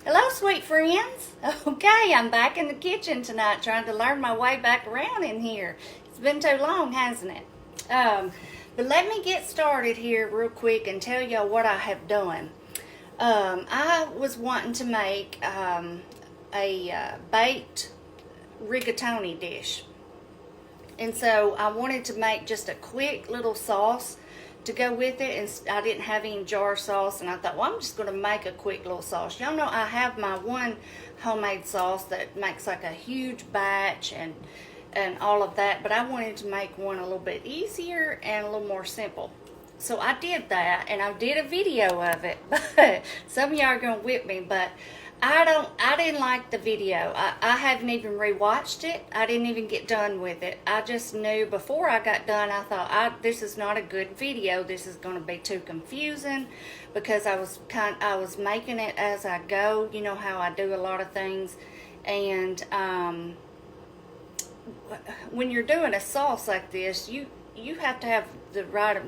Hello, sweet friends. Okay, I'm back in the kitchen tonight trying to learn my way back around in here. It's been too long, hasn't it? But let me get started here real quick and tell y'all what I have done. I was wanting to make a baked rigatoni dish. And so I wanted to make just a quick little sauce to go with it, and I didn't have any jar sauce, and I thought, well, I'm just going to make a quick little sauce. Y'all know I have my one homemade sauce that makes like a huge batch and all of that, but I wanted to make one a little bit easier and a little more simple. So I did that, and I did a video of it, but some of y'all are going to whip me, but I didn't like the video. I haven't even rewatched it. I didn't even get done with it. I just knew before I got done, I thought, this is not a good video. This is going to be too confusing, because I was making it as I go. You know how I do a lot of things, and when you're doing a sauce like this, you have to have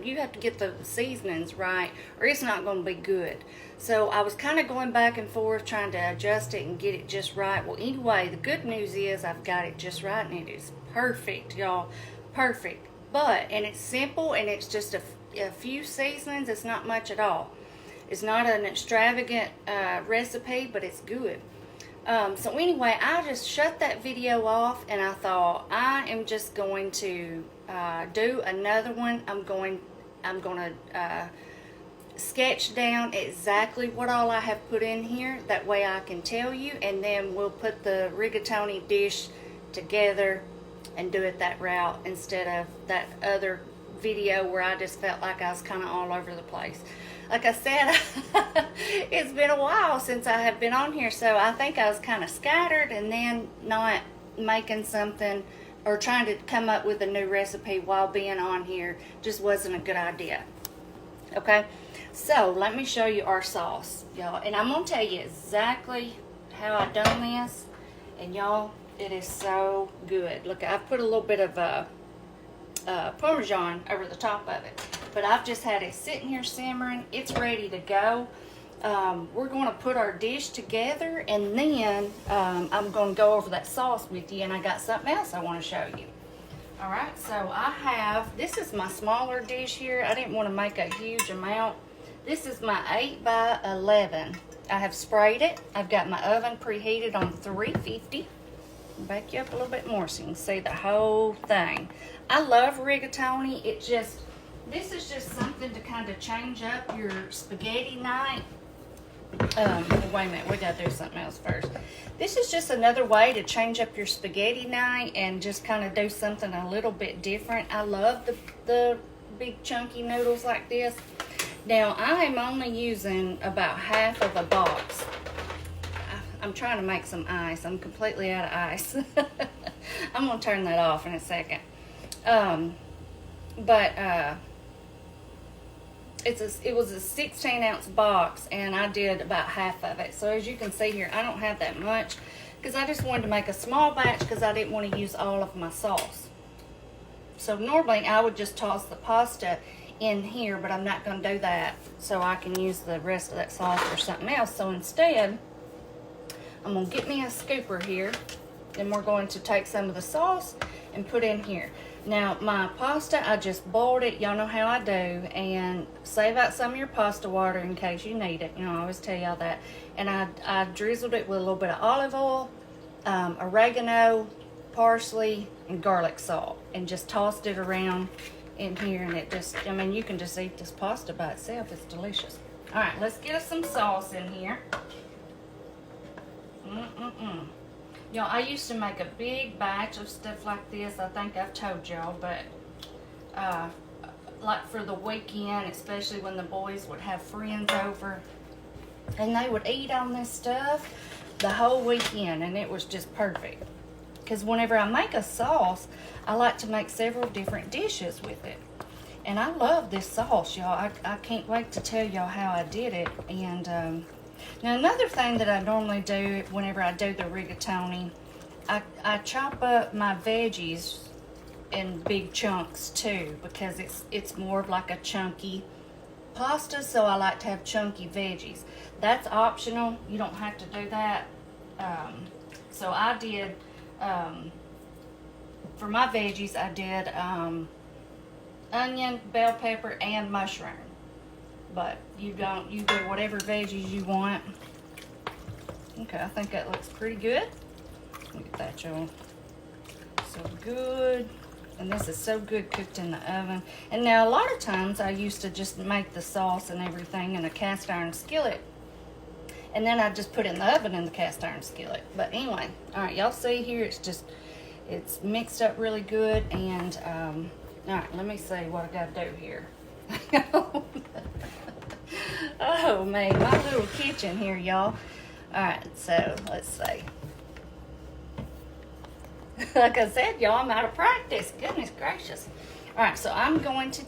you have to get the seasonings right, or it's not going to be good. So I was kind of going back and forth trying to adjust it and get it just right. Well, anyway, the good news is I've got it just right, and it is perfect, y'all. Perfect. And it's simple, and it's just a few seasonings. It's not much at all. It's not an extravagant recipe, but it's good. So anyway, I just shut that video off, and I thought, I am just going to do another one. I'm going to sketch down exactly what all I have put in here. That way I can tell you, and then we'll put the rigatoni dish together and do it that route instead of that other video where I just felt like I was kind of all over the place. Like I said, it's been a while since I have been on here, so I think I was kind of scattered, and then not making something or trying to come up with a new recipe while being on here just wasn't a good idea. Okay, so let me show you our sauce, y'all, and I'm gonna tell you exactly how I done this, and y'all, it is so good. Look, I've put a little bit of Parmesan over the top of it, but I've just had it sitting here simmering. It's ready to go. We're going to put our dish together, and then I'm going to go over that sauce with you, and I got something else I want to show you. All right, so I have, this is my smaller dish here. I didn't want to make a huge amount. This is my 8 by 11. I have sprayed it. I've got my oven preheated on 350. Back you up a little bit more so you can see the whole thing. I love rigatoni. This is just something to kind of change up your spaghetti night. Wait a minute, we gotta do something else first. This is just another way to change up your spaghetti night and just kind of do something a little bit different. I love the big chunky noodles like this. Now, I am only using about half of a box. I'm trying to make some ice. I'm completely out of ice. I'm gonna turn that off in a second. It was a 16-ounce box, and I did about half of it. So as you can see here, I don't have that much because I just wanted to make a small batch because I didn't want to use all of my sauce. So normally I would just toss the pasta in here, but I'm not going to do that, so I can use the rest of that sauce for something else. So instead, I'm going to get me a scooper here, and we're going to take some of the sauce and put in here. Now, my pasta, I just boiled it. Y'all know how I do. And save out some of your pasta water in case you need it. You know, I always tell y'all that. And I drizzled it with a little bit of olive oil, oregano, parsley, and garlic salt. And just tossed it around in here. And it just, I mean, you can just eat this pasta by itself. It's delicious. All right, let's get us some sauce in here. Y'all, I used to make a big batch of stuff like this. I think I've told y'all, but like for the weekend, especially when the boys would have friends over, and they would eat on this stuff the whole weekend, and it was just perfect. Because whenever I make a sauce, I like to make several different dishes with it. And I love this sauce, y'all. I can't wait to tell y'all how I did it. And now, another thing that I normally do whenever I do the rigatoni, I chop up my veggies in big chunks too, because it's more of like a chunky pasta, so I like to have chunky veggies. That's optional. You don't have to do that. So I did, for my veggies, I did onion, bell pepper, and mushroom. But you do whatever veggies you want. Okay, I think that looks pretty good. Look at that, y'all. So good. And this is so good cooked in the oven. And now a lot of times I used to just make the sauce and everything in a cast iron skillet. And then I just put it in the oven in the cast iron skillet. But anyway, all right, y'all see here, it's mixed up really good. And all right, let me see what I gotta do here. Oh man, my little kitchen here, y'all. All right, so let's see. Like I said, y'all, I'm out of practice. Goodness gracious. All right, so I'm going to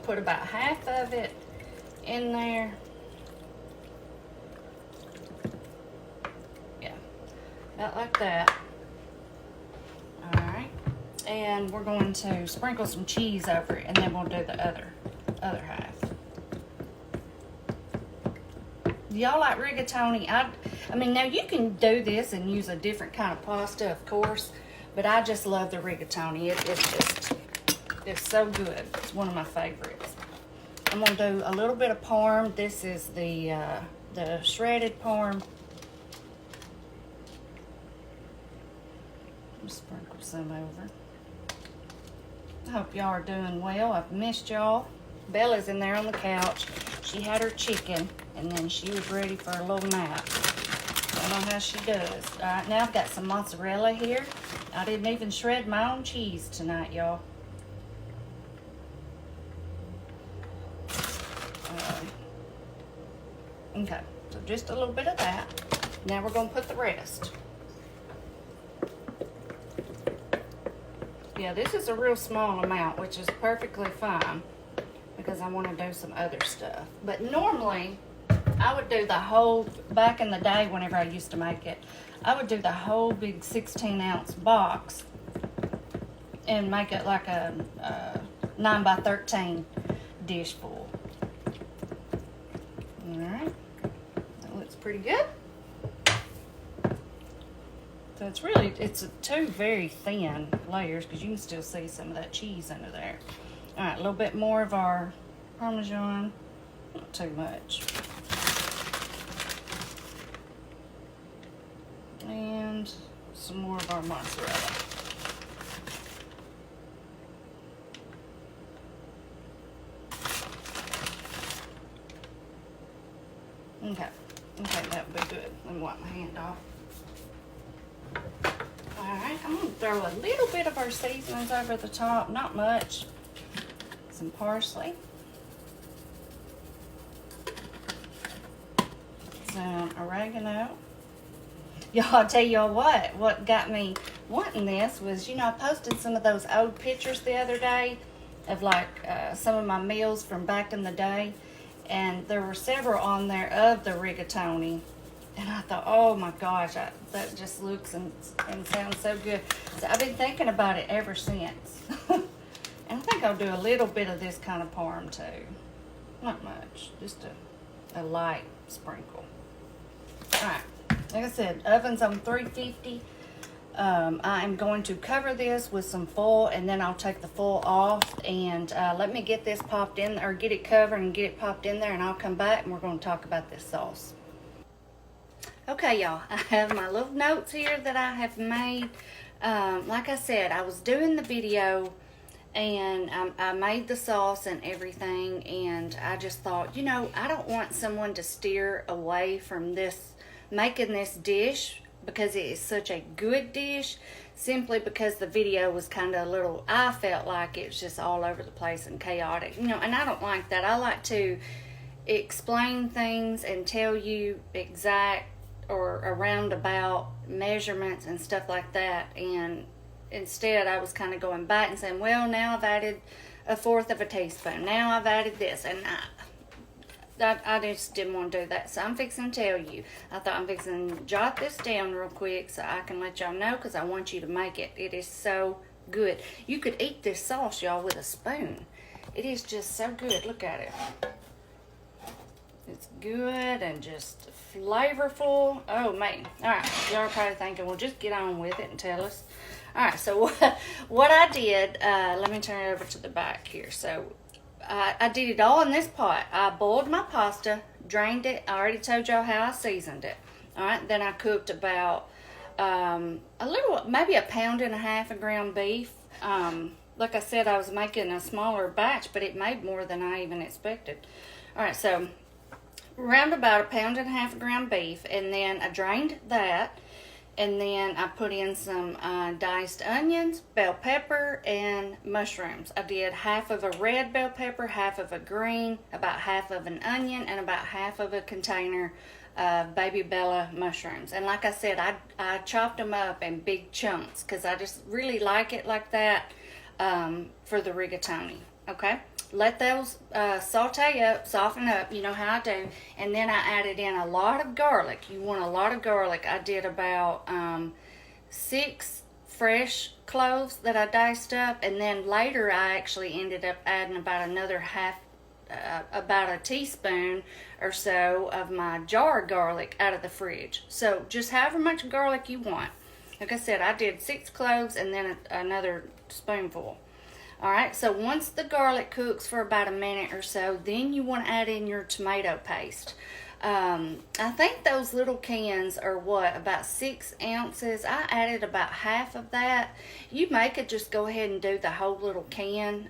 put about half of it in there. Yeah, about like that. All right, and we're going to sprinkle some cheese over it, and then we'll do the other half. Y'all like rigatoni? I mean, now you can do this and use a different kind of pasta, of course, but I just love the rigatoni. It's so good. It's one of my favorites. I'm gonna do a little bit of parm. This is the shredded parm. Sprinkle some over. I hope y'all are doing well. I've missed y'all. Bella's in there on the couch. She had her chicken, and then she was ready for a little nap. I don't know how she does. All right, now I've got some mozzarella here. I didn't even shred my own cheese tonight, y'all. Okay, so just a little bit of that. Now we're going to put the rest. Yeah, this is a real small amount, which is perfectly fine because I want to do some other stuff. But normally, I would do the whole, back in the day whenever I used to make it, I would do the whole big 16-ounce box and make it like a 9 by 13 dish full. All right, that looks pretty good. So it's two very thin layers because you can still see some of that cheese under there. All right, a little bit more of our Parmesan, not too much. And some more of our mozzarella. Okay, that would be good. Let me wipe my hand off. Alright, I'm going to throw a little bit of our seasonings over the top, not much. Some parsley. Some oregano. Y'all, I'll tell y'all what got me wanting this was, you know, I posted some of those old pictures the other day of like some of my meals from back in the day. And there were several on there of the rigatoni. And I thought, oh my gosh, that just looks and sounds so good. So I've been thinking about it ever since. And I think I'll do a little bit of this kind of parm too. Not much, just a light sprinkle. All right, like I said, oven's on 350. I am going to cover this with some foil, and then I'll take the foil off and let me get this popped in, or get it covered and get it popped in there, and I'll come back and we're going to talk about this sauce. Okay, y'all, I have my little notes here that I have made. Like I said, I was doing the video and I made the sauce and everything, and I just thought, you know, I don't want someone to steer away from this, making this dish, because it is such a good dish, simply because the video was kind of a little, I felt like it was just all over the place and chaotic, you know, and I don't like that. I like to explain things and tell you exact or a roundabout measurements and stuff like that. And instead I was kind of going back and saying, well, now I've added 1/4 of a teaspoon, now I've added this, and I just didn't want to do that. So I'm fixing to tell you. I thought I'm fixing to jot this down real quick so I can let y'all know, because I want you to make it. It is so good. You could eat this sauce, y'all, with a spoon. It is just so good. Look at it. It's good and just flavorful. Oh, man. All right. Y'all are probably thinking, well, just get on with it and tell us. All right. So what I did, let me turn it over to the back here. So I did it all in this pot. I boiled my pasta, drained it. I already told y'all how I seasoned it. All right. Then I cooked about maybe 1.5 pounds of ground beef. Like I said, I was making a smaller batch, but it made more than I even expected. All right. So around about 1.5 pounds of ground beef, and then I drained that, and then I put in some diced onions, bell pepper, and mushrooms. I did half of a red bell pepper, half of a green, about half of an onion, and about half of a container of baby bella mushrooms. And like I said, I chopped them up in big chunks because I just really like it like that for the rigatoni. Okay? Let those saute up, soften up, you know how I do. And then I added in a lot of garlic. You want a lot of garlic. I did about 6 fresh cloves that I diced up. And then later I actually ended up adding about another about a teaspoon or so of my jar garlic out of the fridge. So just however much garlic you want. Like I said, I did 6 cloves and then another spoonful. All right, so once the garlic cooks for about a minute or so, then you want to add in your tomato paste. I think those little cans are about 6 ounces. I added about half of that. You could just go ahead and do the whole little can.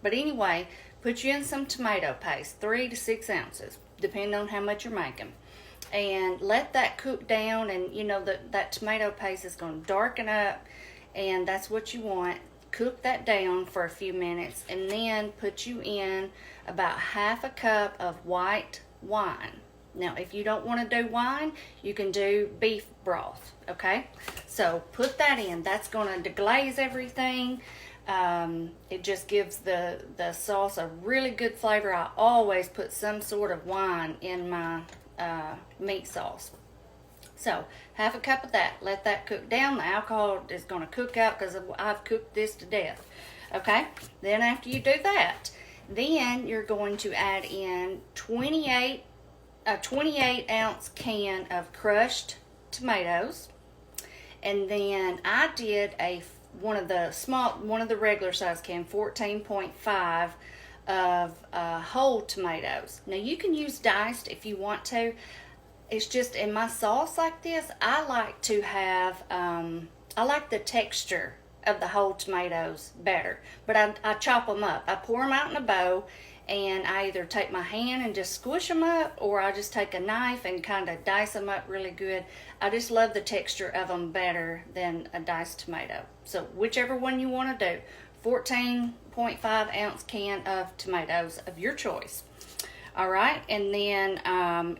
But anyway, put you in some tomato paste, 3 to 6 ounces, depending on how much you're making. And let that cook down, and you know that tomato paste is going to darken up, and that's what you want. Cook that down for a few minutes, and then put you in about half a cup of white wine. Now, if you don't want to do wine, you can do beef broth, okay? So put that in. That's going to deglaze everything. It just gives the sauce a really good flavor. I always put some sort of wine in my meat sauce. So, half a cup of that. Let that cook down. The alcohol is going to cook out because I've cooked this to death. Okay? Then after you do that, then you're going to add in a 28 ounce can of crushed tomatoes. And then I did one of the regular size can, 14.5 of whole tomatoes. Now you can use diced if you want to. It's just in my sauce like this, I like to have, I like the texture of the whole tomatoes better. But I chop them up. I pour them out in a bowl, and I either take my hand and just squish them up, or I just take a knife and kind of dice them up really good. I just love the texture of them better than a diced tomato. So whichever one you want to do, 14.5 ounce can of tomatoes of your choice. All right, and then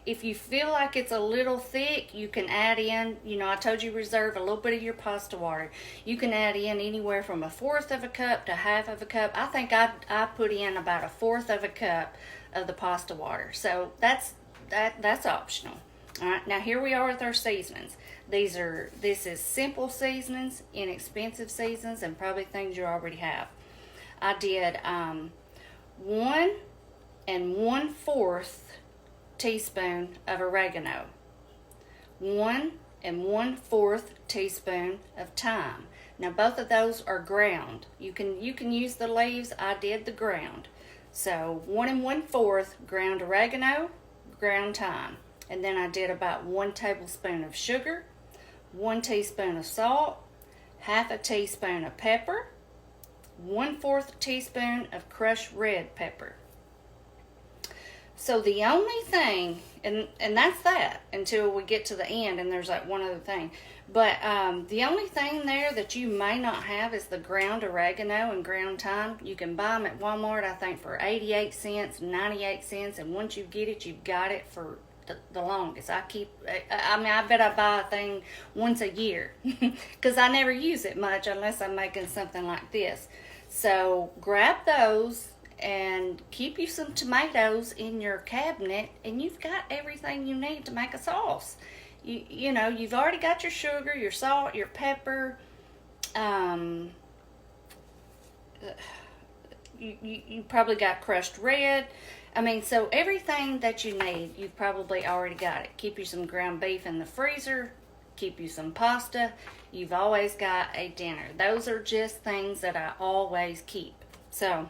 if you feel like it's a little thick, you can add in, you know, I told you reserve a little bit of your pasta water. You can add in anywhere from 1/4 of a cup to 1/2 of a cup. I think I put in about 1/4 of a cup of the pasta water. So that's optional. All right, now here we are with our seasonings. This is simple seasonings, inexpensive seasonings, and probably things you already have. I did 1 1/4 teaspoon of oregano, 1 1/4 teaspoon of thyme. Now both of those are ground. You can use the leaves. I did the ground. So 1 1/4 ground oregano, ground thyme. And then I did about 1 tablespoon of sugar, 1 teaspoon of salt, 1/2 teaspoon of pepper, 1/4 teaspoon of crushed red pepper. So the only thing, and that's that until we get to the end, and there's like one other thing. But the only thing there that you may not have is the ground oregano and ground thyme. You can buy them at Walmart, I think, for 88 cents, 98 cents. And once you get it, you've got it for the longest. I bet I buy a thing once a year because I never use it much unless I'm making something like this. So grab those and keep you some tomatoes in your cabinet, and you've got everything you need to make a sauce. You know, you've already got your sugar, your salt, your pepper, you probably got crushed red. I mean, so everything that you need, you've probably already got it. Keep you some ground beef in the freezer. Keep you some pasta. You've always got a dinner. Those are just things that I always keep. So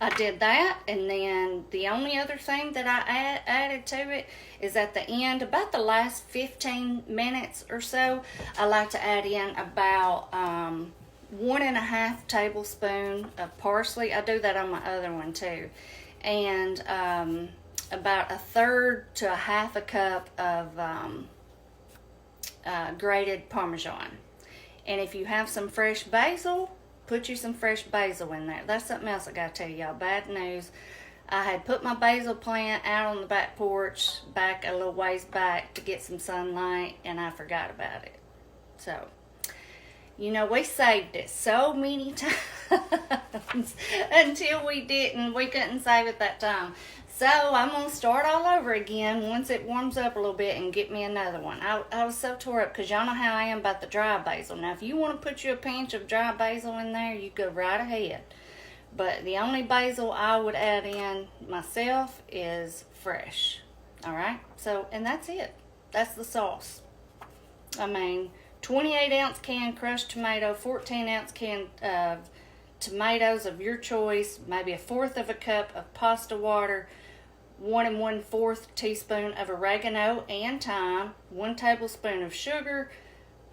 I did that, and then the only other thing that I added to it is at the end, about the last 15 minutes or so, I like to add in about 1.5 tablespoons of parsley. I do that on my other one too. And about 1/3 to 1/2 cup of grated Parmesan. And if you have some fresh basil, put you some fresh basil in there. That's something else I gotta tell y'all. Bad news. I had put my basil plant out on the back porch back a little ways back to get some sunlight, and I forgot about it. So, you know, we saved it so many times until we didn't. We couldn't save it that time. So I'm going to start all over again once it warms up a little bit and get me another one. I was so tore up because y'all know how I am about the dry basil. Now, if you want to put you a pinch of dry basil in there, you go right ahead. But the only basil I would add in myself is fresh. All right? So, and that's it. That's the sauce. I mean, 28-ounce can crushed tomato, 14-ounce can of tomatoes of your choice, maybe 1/4 cup of pasta water, 1 1/4 teaspoon of oregano and thyme, 1 tablespoon of sugar,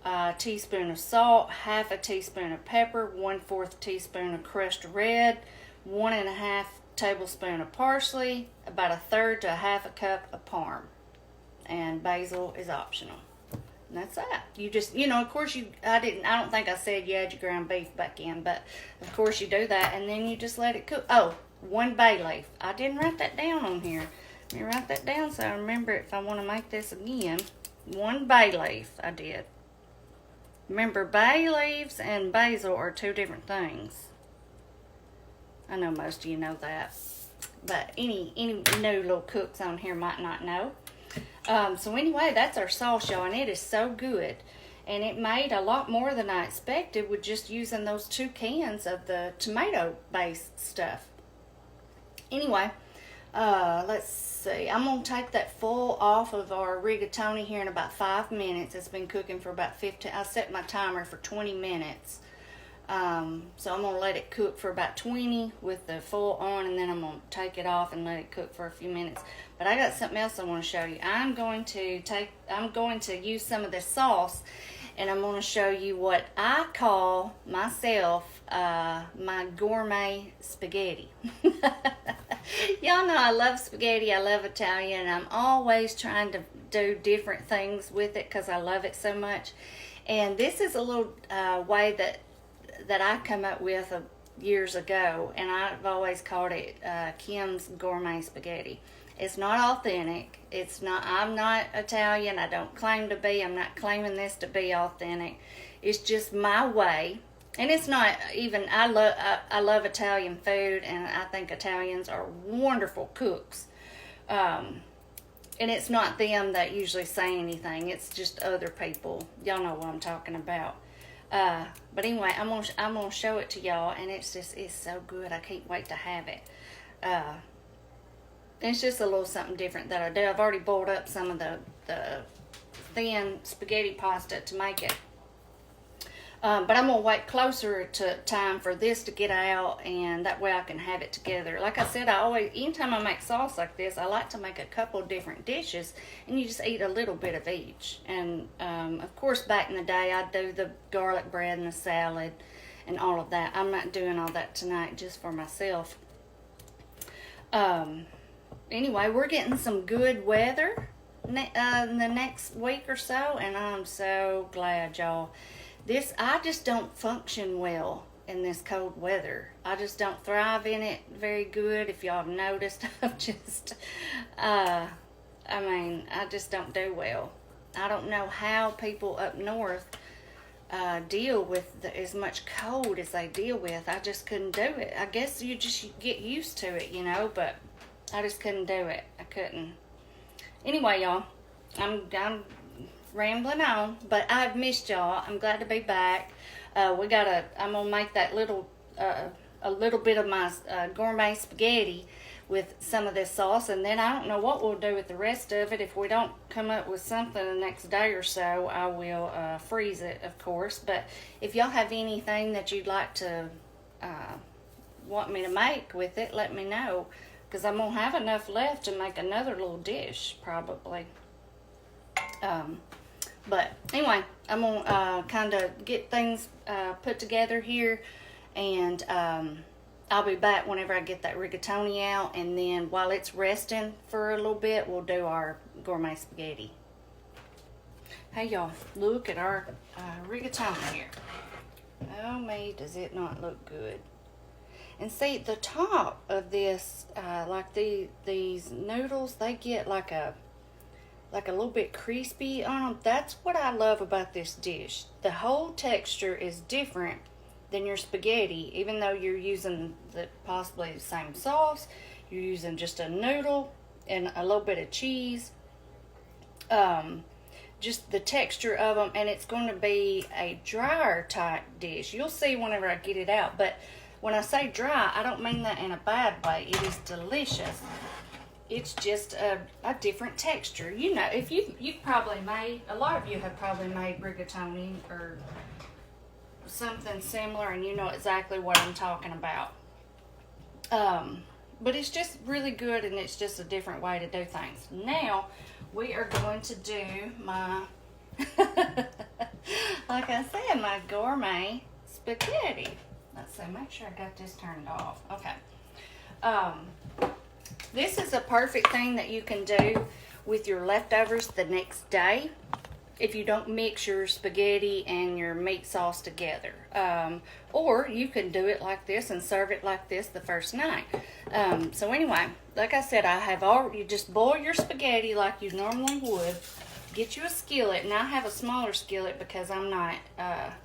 a teaspoon of salt, 1/2 teaspoon of pepper, 1/4 teaspoon of crushed red, 1.5 tablespoon of parsley, about 1/3 to 1/2 cup of parm, and basil is optional. And that's that. You just, you know, of course I don't think I said you add your ground beef back in, but of course you do that, and then you just let it cook. Oh, 1 bay leaf. I didn't write that down on here. Let me write that down so I remember if I want to make this again. 1 bay leaf, I did. Remember, bay leaves and basil are 2 different things. I know most of you know that, but any new little cooks on here might not know. So anyway, that's our sauce, y'all, and it is so good. And it made a lot more than I expected with just using those 2 cans of the tomato-based stuff. Anyway, let's see. I'm going to take that full off of our rigatoni here in about 5 minutes. It's been cooking for about 15. I set my timer for 20 minutes. So I'm going to let it cook for about 20 with the full on, and then I'm going to take it off and let it cook for a few minutes. But I got something else I want to show you. I'm going to use some of this sauce, and I'm going to show you what I call myself my gourmet spaghetti. Y'all know I love spaghetti. I love Italian. I'm always trying to do different things with it because I love it so much. And this is a little way that I come up with years ago, and I've always called it Kim's Gourmet Spaghetti. It's not authentic. It's not. I'm not Italian. I don't claim to be. I'm not claiming this to be authentic. It's just my way, and it's not even. I love Italian food, and I think Italians are wonderful cooks. And it's not them that usually say anything. It's just other people. Y'all know what I'm talking about. But anyway, I'm gonna show it to y'all, and it's so good. I can't wait to have it. It's just a little something different that I do. I've already boiled up some of the thin spaghetti pasta to make it. But I'm gonna wait closer to time for this to get out, and that way I can have it together. Like I said, anytime I make sauce like this, I like to make a couple different dishes, and you just eat a little bit of each. And of course, back in the day, I'd do the garlic bread and the salad and all of that. I'm not doing all that tonight, just for myself. Anyway, we're getting some good weather in the next week or so, and I'm so glad, y'all. I just don't function well in this cold weather. I just don't thrive in it very good. If y'all have noticed, I've just, I just don't do well. I don't know how people up north deal with as much cold as they deal with. I just couldn't do it. I guess you get used to it, but I just couldn't do it. I couldn't. Anyway, y'all, I'm rambling on, but I've missed y'all. I'm glad to be back. I'm gonna make that little a little bit of my gourmet spaghetti with some of this sauce, and then I don't know what we'll do with the rest of it. If we don't come up with something the next day or so, I will freeze it, of course. But if y'all have anything that you'd like to want me to make with it, let me know, because I'm gonna have enough left to make another little dish probably. But anyway, I'm gonna kind of get things put together here, and I'll be back whenever I get that rigatoni out, and then while it's resting for a little bit, we'll do our gourmet spaghetti. Hey y'all, look at our rigatoni here. Oh me, does it not look good. And see, the top of this, like these noodles, they get like a little bit crispy on them. That's what I love about this dish. The whole texture is different than your spaghetti, even though you're using possibly the same sauce. You're using just a noodle and a little bit of cheese. Just the texture of them, and it's going to be a drier type dish. You'll see whenever I get it out, but when I say dry, I don't mean that in a bad way. It is delicious. It's just a different texture. You know, if you've probably made, a lot of you have probably made rigatoni or something similar, and you know exactly what I'm talking about. But it's just really good, and it's just a different way to do things. Now, we are going to do my, like I said, my gourmet spaghetti. Let's see, make sure I got this turned off. Okay. This is a perfect thing that you can do with your leftovers the next day if you don't mix your spaghetti and your meat sauce together. Or you can do it like this and serve it like this the first night. So anyway, like I said, you just boil your spaghetti like you normally would. Get you a skillet, and I have a smaller skillet because I'm not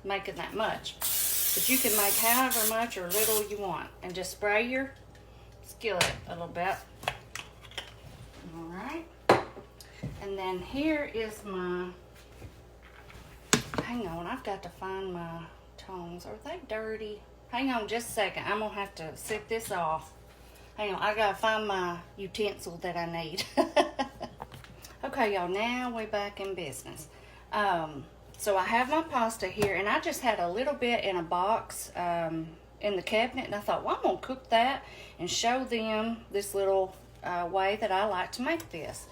making that much. But you can make however much or little you want, and just spray your skillet a little bit. All right. And then here is my, hang on, I've got to find my tongs. Are they dirty? Hang on just a second. I'm gonna have to set this off. Hang on, I gotta find my utensil that I need. Okay, y'all, now we're back in business. So I have my pasta here, and I just had a little bit in a box in the cabinet, and I thought, well, I'm gonna cook that and show them this little way that I like to make this.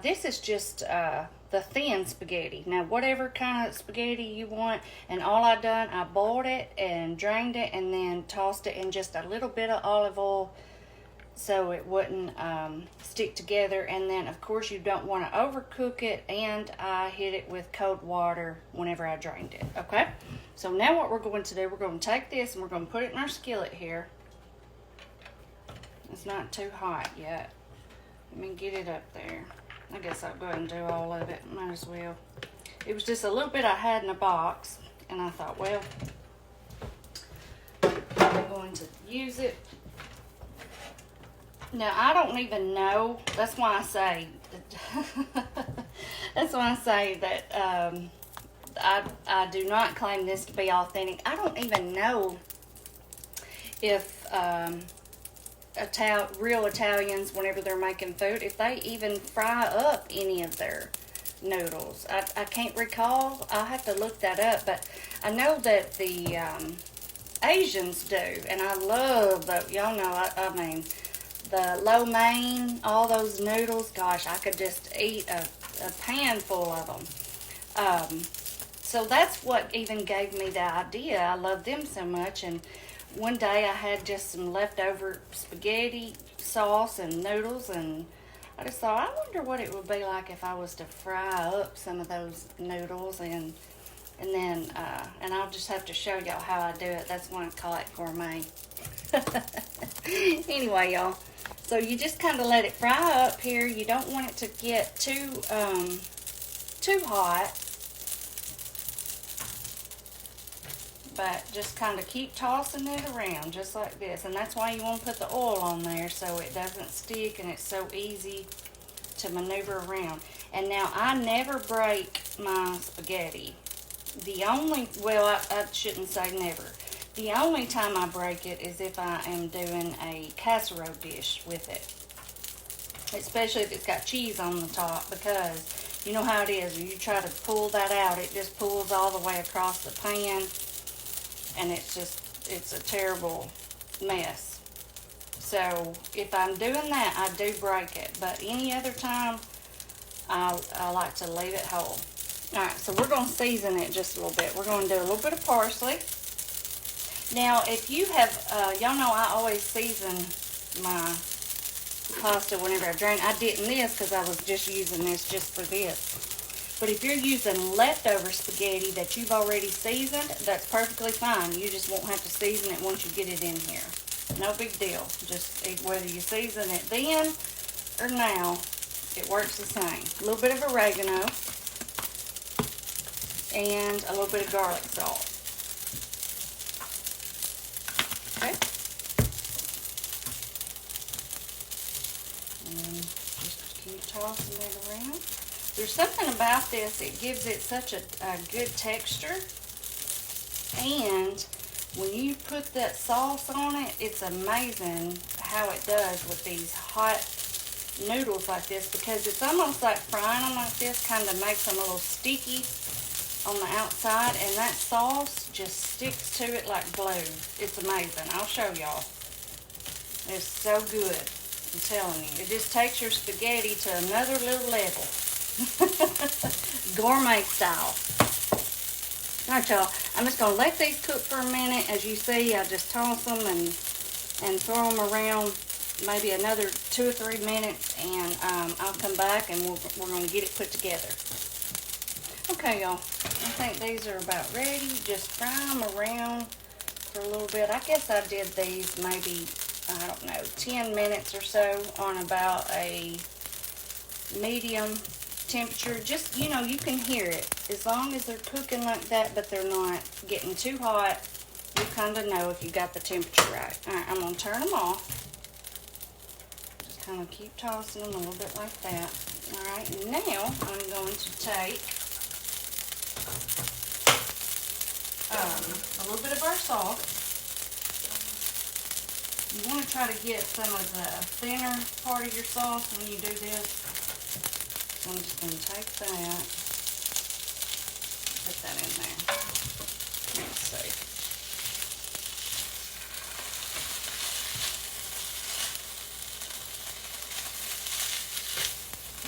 This is just the thin spaghetti. Now, whatever kind of spaghetti you want, and all I done, I boiled it and drained it and then tossed it in just a little bit of olive oil so it wouldn't stick together. And then, of course, you don't want to overcook it, and I hit it with cold water whenever I drained it, okay? So now what we're going to do, we're going to take this and we're going to put it in our skillet here. It's not too hot yet. Let me get it up there. I guess I'll go ahead and do all of it. Might as well. It was just a little bit I had in a box, and I thought, well, I'm going to use it. Now, I don't even know. That's why I say, that's why I say that I do not claim this to be authentic. I don't even know if real Italians, whenever they're making food, if they even fry up any of their noodles. I can't recall. I'll have to look that up, but I know that the Asians do, and I love the, y'all know, I mean, the lo mein, all those noodles, gosh, I could just eat a pan full of them. So that's what even gave me the idea. I love them so much, and one day I had just some leftover spaghetti sauce and noodles, and I just thought, I wonder what it would be like if I was to fry up some of those noodles, and then and I'll just have to show y'all how I do it. That's why I call it gourmet. Anyway, y'all, so you just kind of let it fry up here. You don't want it to get too hot, but just kind of keep tossing it around just like this. And that's why you want to put the oil on there, so it doesn't stick and it's so easy to maneuver around. And now I never break my spaghetti. The only, well, I shouldn't say never. The only time I break it is if I am doing a casserole dish with it. Especially if it's got cheese on the top, because you know how it is. When you try to pull that out, it just pulls all the way across the pan. And it's a terrible mess. So if I'm doing that, I do break it. But any other time, I like to leave it whole. Alright, so we're going to season it just a little bit. We're going to do a little bit of parsley. Now, if you have, y'all know I always season my pasta whenever I drain. I didn't this because I was just using this just for this. But if you're using leftover spaghetti that you've already seasoned, that's perfectly fine. You just won't have to season it once you get it in here. No big deal. Just whether you season it then or now, it works the same. A little bit of oregano and a little bit of garlic salt. Okay. And just keep tossing it around. There's something about this, it gives it such a good texture. And when you put that sauce on it, it's amazing how it does with these hot noodles like this, because it's almost like frying them like this kind of makes them a little sticky on the outside, and that sauce just sticks to it like glue. It's amazing. I'll show y'all. It's so good. I'm telling you. It just takes your spaghetti to another little level. Gourmet style. Alright, y'all. I'm just going to let these cook for a minute. As you see, I just toss them and throw them around maybe another 2 or 3 minutes, and I'll come back and we're going to get it put together. Okay, y'all. I think these are about ready. Just fry them around for a little bit. I guess I did these maybe, I don't know, 10 minutes or so on about a medium temperature. Just, you know, you can hear it. As long as they're cooking like that, but they're not getting too hot, you kind of know if you got the temperature right. All right, I'm going to turn them off. Just kind of keep tossing them a little bit like that. All right, now I'm going to take a little bit of our sauce. You want to try to get some of the thinner part of your sauce when you do this. So I'm just going to take that, put that in there. Let's see.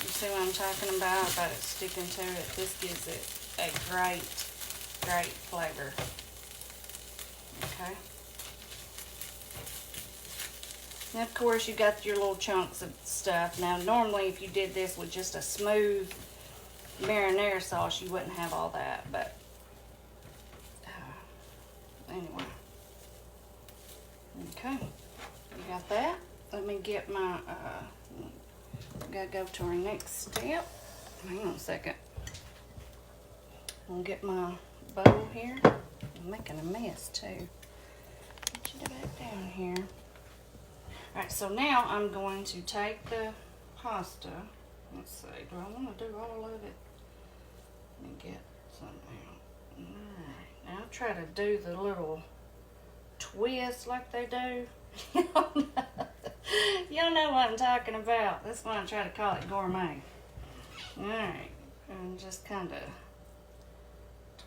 You see what I'm talking about it sticking to it? This gives it a great flavor. Okay. Now, of course, you got your little chunks of stuff. Now, normally, if you did this with just a smooth marinara sauce, you wouldn't have all that. But anyway. Okay. You got that? Let me get my, gotta go to our next step. Hang on a second. I'll get my bowl here. I'm making a mess too. Put you back down here. Alright, so now I'm going to take the pasta. Let's see, do I want to do all of it? Let me get some out. Alright, now I'll try to do the little twist like they do. Y'all know what I'm talking about. That's why I try to call it gourmet. Alright, and just kind of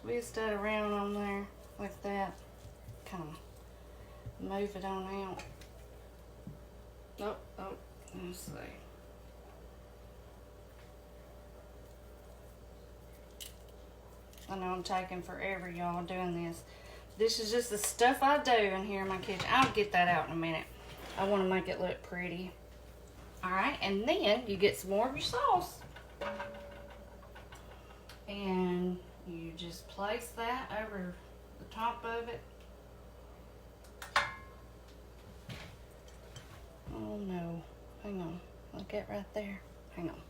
twist that around on there like that. Kind of move it on out. Oh, let's see. I know I'm taking forever, y'all, doing this. This is just the stuff I do in here in my kitchen. I'll get that out in a minute. I want to make it look pretty. Alright, and then you get some more of your sauce. And you just place that over the top of it. Oh no, hang on, look at right there, hang on.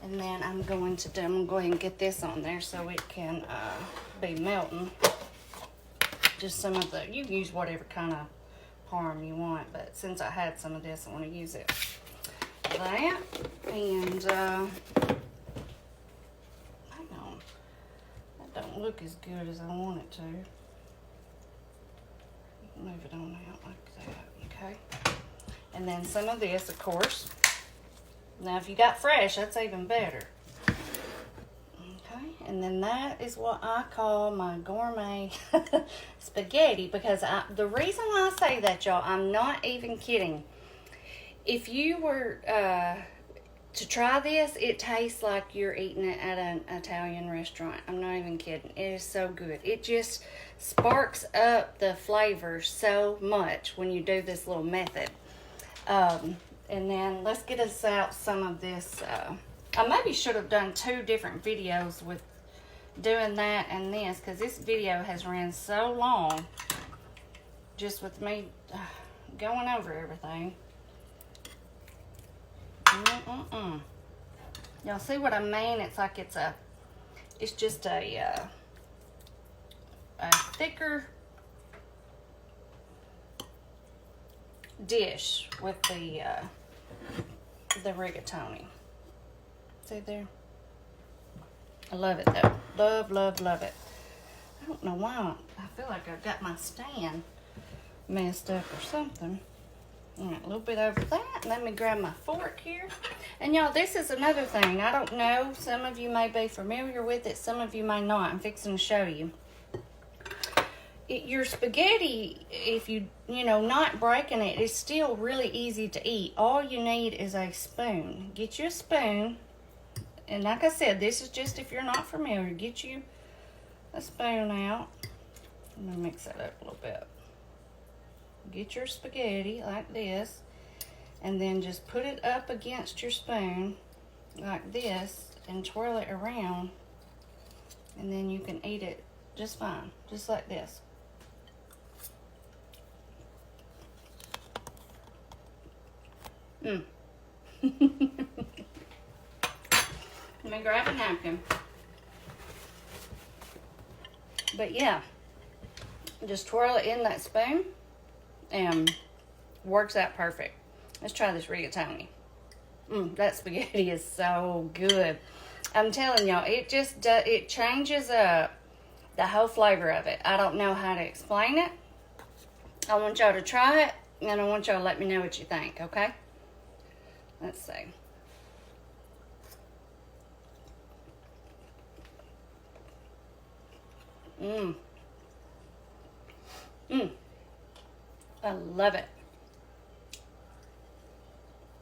And then I'm going to go ahead and get this on there so it can be melting. Just some of the, you can use whatever kind of parm you want, but since I had some of this, I want to use it. That, and hang on, that don't look as good as I want it to. Move it on out like that, okay? And then some of this, of course. Now, if you got fresh, that's even better. Okay, and then that is what I call my gourmet spaghetti, because the reason why I say that, y'all, I'm not even kidding. If you were to try this, it tastes like you're eating it at an Italian restaurant. I'm not even kidding. It is so good. It just sparks up the flavors so much when you do this little method. And then let's get us out some of this. I maybe should have done 2 different videos with doing that and this, because this video has ran so long just with me going over everything. Y'all see what I mean? It's like it's just a thicker dish with the rigatoni. See there? I love it though. Love, love, love it. I don't know why. I feel like I've got my stand messed up or something. All right, a little bit over that. Let me grab my fork here. And y'all, this is another thing. I don't know. Some of you may be familiar with it. Some of you may not. I'm fixing to show you. Your spaghetti, if you not breaking it, is still really easy to eat. All you need is a spoon. Get you a spoon. And like I said, this is just if you're not familiar. Get you a spoon out. I'm going to mix that up a little bit. Get your spaghetti like this, and then just put it up against your spoon like this and twirl it around, and then you can eat it just fine, just like this. Let me grab a napkin. But yeah, just twirl it in that spoon and works out perfect. Let's try this rigatoni. That spaghetti is so good. I'm telling y'all, it changes up the whole flavor of it. I don't know how to explain it. I want y'all to try it, and I want y'all to let me know what you think, okay? Let's see. I love it.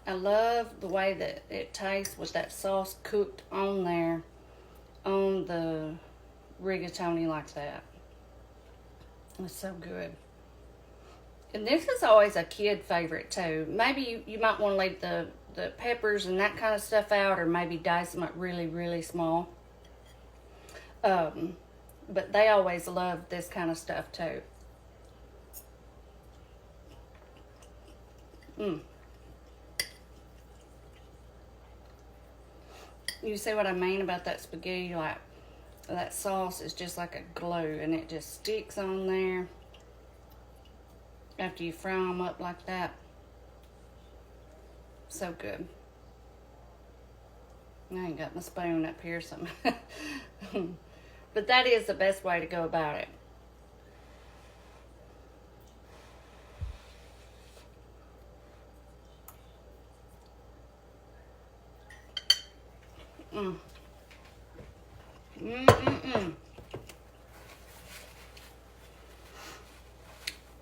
I love the way that it tastes with that sauce cooked on there, on the rigatoni like that. It's so good. And this is always a kid favorite too. Maybe you might want to leave the peppers and that kind of stuff out, or maybe dice them up really, really small. But they always love this kind of stuff too. You see what I mean about that spaghetti? Like, that sauce is just like a glue, and it just sticks on there after you fry them up like that. So good. I ain't got my spoon up here, so but that is the best way to go about it.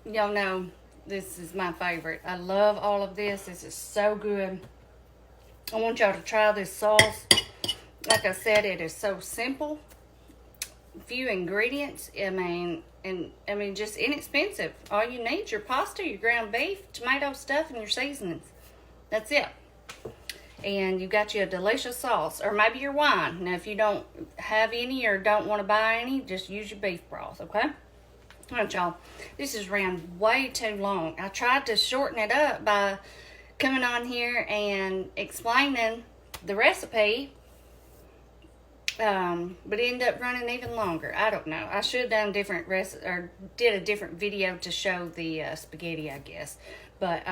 Y'all know this is my favorite. I love all of this. This is so good. I want y'all to try this sauce. Like I said, it is so simple. Few ingredients. I mean, just inexpensive. All you need is your pasta, your ground beef, tomato stuff, and your seasonings. That's it. And you've got you a delicious sauce, or maybe your wine. Now, if you don't have any or don't want to buy any, just use your beef broth, okay? All right, y'all. This has ran way too long. I tried to shorten it up by coming on here and explaining the recipe, but it ended up running even longer. I don't know. I should have done did a different video to show the spaghetti, I guess. But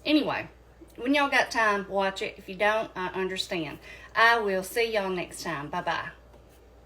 anyway, when y'all got time, watch it. If you don't, I understand. I will see y'all next time. Bye-bye.